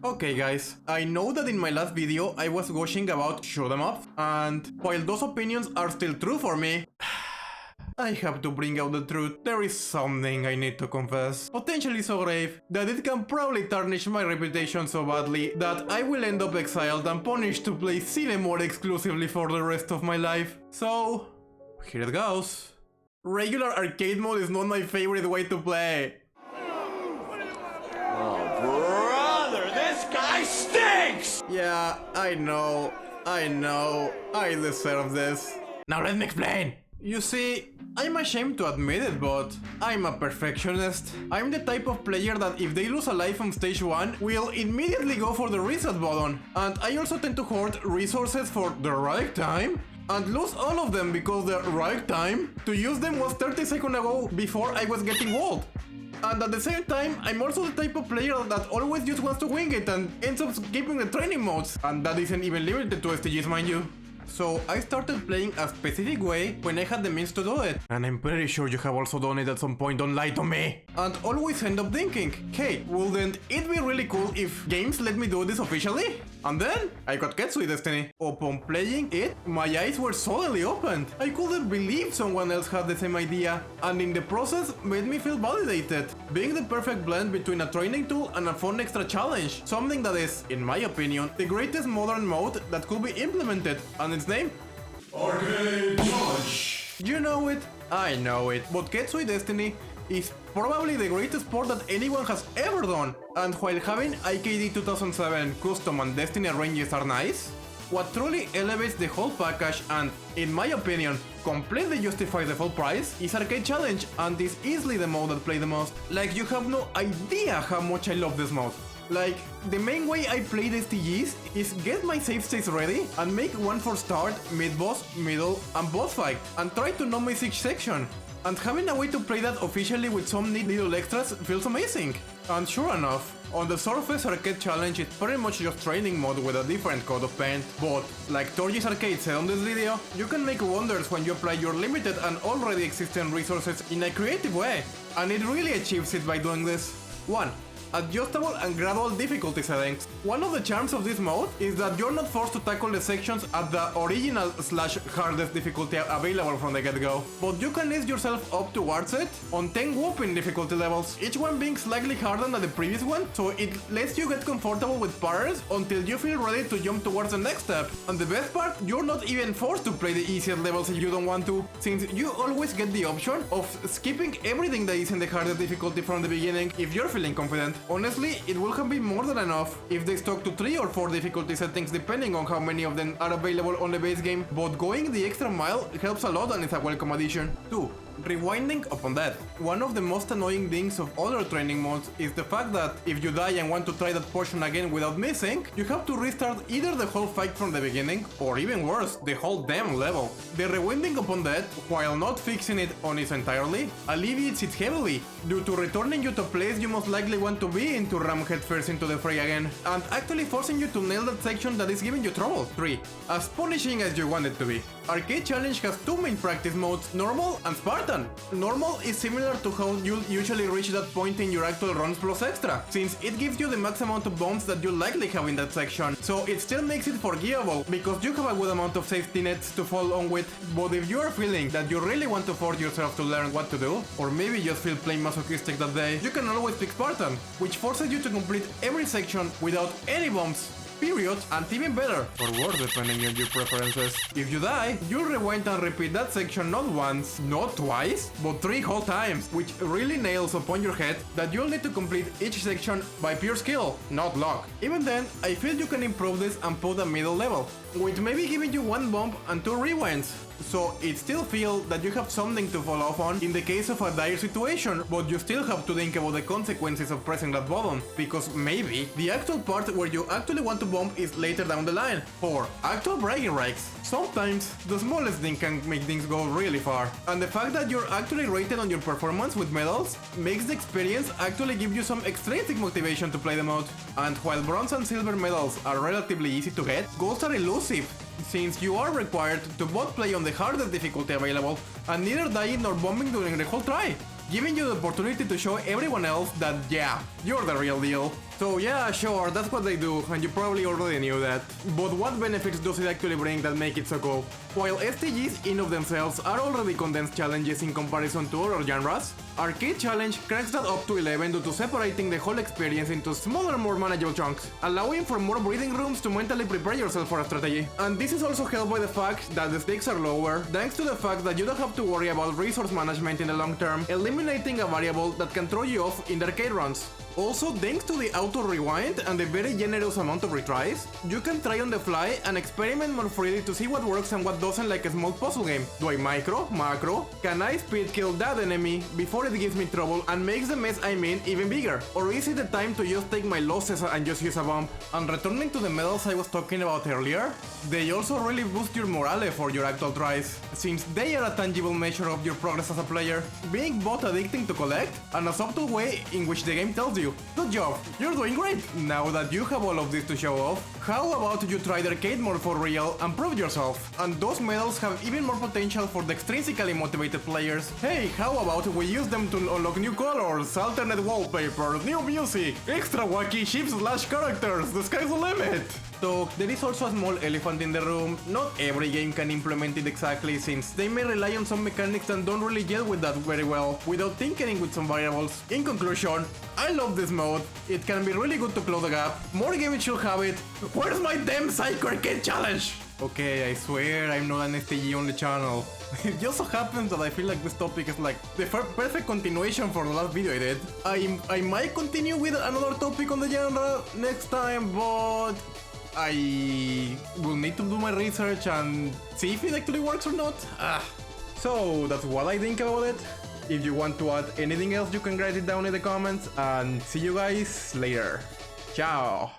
Okay guys, I know that in my last video I was gushing about shoot 'em up, and while those opinions are still true for me, I have to bring out the truth. There is something I need to confess. Potentially so grave that it can probably tarnish my reputation so badly that I will end up exiled and punished to play Cinemore exclusively for the rest of my life. So, here it goes. Regular arcade mode is not my favorite way to play. Oh, brother, this guy stinks! Yeah, I know, I deserve this. Now let me explain. You see, I'm ashamed to admit it, but I'm a perfectionist. I'm the type of player that if they lose a life on stage 1, will immediately go for the reset button. And I also tend to hoard resources for the right time, and lose all of them because the right time to use them was 30 seconds ago before I was getting walled. And at the same time, I'm also the type of player that always just wants to wing it and ends up skipping the training modes. And that isn't even limited to STGs, mind you. So I started playing a specific way when I had the means to do it. And I'm pretty sure you have also done it at some point, don't lie to me. And always end up thinking, hey, wouldn't it be really cool if games let me do this officially? And then I got Ketsui Destiny. Upon playing it, my eyes were suddenly opened. I couldn't believe someone else had the same idea, and in the process made me feel validated, being the perfect blend between a training tool and a fun extra challenge, something that is, in my opinion, the greatest modern mode that could be implemented, and its name? Arcade Challenge! You know it, I know it, but Ketsui Destiny is probably the greatest sport that anyone has ever done. And while having IKD 2007 custom and Destiny ranges are nice, what truly elevates the whole package and, in my opinion, completely justifies the full price is Arcade Challenge, and is easily the mode that play the most. Like, you have no idea how much I love this mode. Like, the main way I play the STGs is get my save states ready and make one for start, mid-boss, middle, and boss fight, and try to know my each section. And having a way to play that officially with some neat little extras feels amazing. And sure enough, on the surface, Arcade Challenge is pretty much just training mode with a different coat of paint. But, like Torji's Arcade said on this video, you can make wonders when you apply your limited and already existing resources in a creative way. And it really achieves it by doing this. 1. Adjustable and gradual difficulty settings. One of the charms of this mode is that you're not forced to tackle the sections at the original / hardest difficulty available from the get-go, but you can ease yourself up towards it on 10 whopping difficulty levels, each one being slightly harder than the previous one, so it lets you get comfortable with parries until you feel ready to jump towards the next step. And the best part, you're not even forced to play the easiest levels if you don't want to, since you always get the option of skipping everything that is in the hardest difficulty from the beginning if you're feeling confident. Honestly, it will have been more than enough if they stuck to 3 or 4 difficulty settings depending on how many of them are available on the base game, but going the extra mile helps a lot and is a welcome addition. 2. Rewinding upon that. One of the most annoying things of other training modes is the fact that if you die and want to try that portion again without missing, you have to restart either the whole fight from the beginning, or even worse, the whole damn level. The rewinding upon that, while not fixing it on its entirely, alleviates it heavily, due to returning you to a place you most likely want to be in to ram headfirst into the fray again, and actually forcing you to nail that section that is giving you trouble. 3. As punishing as you want it to be. Arcade Challenge has 2 main practice modes, Normal and Spartan. Normal is similar to how you'll usually reach that point in your actual runs plus extra, since it gives you the max amount of bombs that you'll likely have in that section, so it still makes it forgivable because you have a good amount of safety nets to fall on with. But if you are feeling that you really want to force yourself to learn what to do, or maybe just feel plain masochistic that day, you can always pick Spartan, which forces you to complete every section without any bombs. Period, and even better, or worse depending on your preferences. If you die, you rewind and repeat that section not once, not twice, but 3 whole times, which really nails upon your head that you'll need to complete each section by pure skill, not luck. Even then, I feel you can improve this and put a middle level, with maybe giving you 1 bump and 2 rewinds. So it still feels that you have something to fall off on in the case of a dire situation, but you still have to think about the consequences of pressing that button, because maybe the actual part where you actually want to bump is later down the line. 4. Actual bragging rights. Sometimes the smallest thing can make things go really far, and the fact that you're actually rated on your performance with medals makes the experience actually give you some extrinsic motivation to play the mode. And while bronze and silver medals are relatively easy to get, golds are elusive, since you are required to both play on the hardest difficulty available and neither dying nor bombing during the whole try, giving you the opportunity to show everyone else that yeah, you're the real deal. So yeah, sure, that's what they do, and you probably already knew that. But what benefits does it actually bring that make it so cool? While STGs in of themselves are already condensed challenges in comparison to other genres, Arcade Challenge cranks that up to 11 due to separating the whole experience into smaller, more manageable chunks, allowing for more breathing rooms to mentally prepare yourself for a strategy. And this is also helped by the fact that the stakes are lower, thanks to the fact that you don't have to worry about resource management in the long term, eliminating a variable that can throw you off in the arcade runs. Also, thanks to the auto rewind and the very generous amount of retries, you can try on the fly and experiment more freely to see what works and what doesn't, like a small puzzle game. Do I micro, macro? Can I speed kill that enemy before it gives me trouble and makes the mess I'm in even bigger? Or is it the time to just take my losses and just use a bomb? And returning to the medals I was talking about earlier, they also really boost your morale for your actual tries, since they are a tangible measure of your progress as a player, being both addicting to collect and a subtle way in which the game tells you, good job, you're doing great! Now that you have all of this to show off, how about you try the arcade more for real and prove yourself? And those medals have even more potential for the extrinsically motivated players. Hey, how about we use them to unlock new colors, alternate wallpapers, new music, extra wacky ships/characters, the sky's the limit! So, there is also a small elephant in the room. Not every game can implement it exactly, since they may rely on some mechanics that don't really gel with that very well, without tinkering with some variables. In conclusion, I love this mode. It can be really good to close the gap. More games should have it. Where's my damn Psycho Arcade Challenge? Okay, I swear I'm not an STG on the channel. It just so happens that I feel like this topic is like the perfect continuation for the last video I did. I might continue with another topic on the genre next time, but I will need to do my research and see if it actually works or not. So that's what I think about it. If you want to add anything else, you can write it down in the comments, and see you guys later. Ciao!